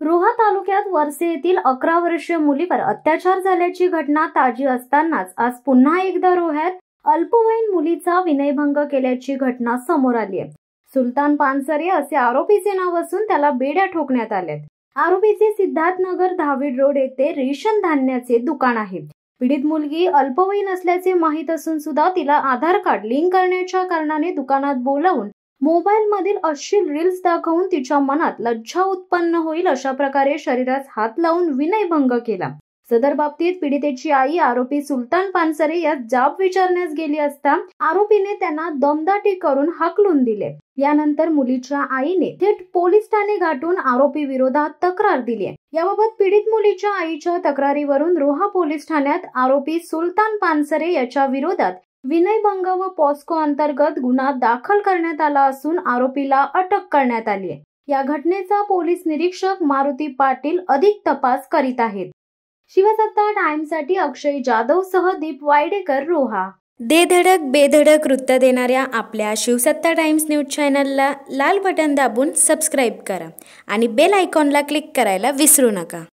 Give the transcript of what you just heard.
रोहा तालुक्यात वरसे येथील 11 वर्षीय मुलीवर अत्याचार झाल्याची घटना ताजी असतानाच आज पुन्हा एकदा रोह्यात अल्पवयीन मुलीचा विनयभंग केल्याची घटना समोर आली आहे। सुलतान पानसरे असे आरोपीचे नाव असून त्याला बेड्या ठोकण्यात आल्यात। आरोपीचे सिद्धार्थनगर धाविड रोड येथे रेशन धान्याचे दुकान आहे। पीडित मुलगी अल्पवयीन असल्याचे माहित असून सुद्धा तिला आधार कार्ड लिंक करण्याच्या कारणाने दुकानात बोलावून मोबाईल मधील अश्लील रील्स दाखवून तिच्या मनात लज्जा उत्पन्न होईल अशा प्रकारे शरीरास हात लावून विनयभंग केला। सदर बाबतीत पीडितेची आई आरोपी सुलतान पानसरे यास जाब विचारण्यास गेली असता आरोपीने त्यांना दमदाटी करून हाकलून दिले। यानंतर मुलीच्या आईने थेट पोलीस ठाणे गाठून आरोपी विरोधात तक्रार दिली। याबाबत पीडित मुलीच्या आईच्या तक्रारीवरून रोहा पोलीस ठाण्यात आरोपी सुलतान पानसरे याच्या विरोधात विनयभंग व पॉस्को अंतर्गत गुन्हा दाखल करण्यात आला असून आरोपीला अटक करण्यात आली आहे। या घटनेचा पोलीस निरीक्षक मारुती पाटील अधिक तपास करीत आहेत। शिवसत्ता टाइम्ससाठी अक्षय जाधव सह दीप वायडेकर, रोहा। दे धडक बेधडक वृत्त देणाऱ्या आपल्या शिवसत्ता टाइम्स न्यूज चॅनलला लाल बटन दाबून सबस्क्राईब करा आणि बेल आयकॉनला क्लिक करायला विसरू नका।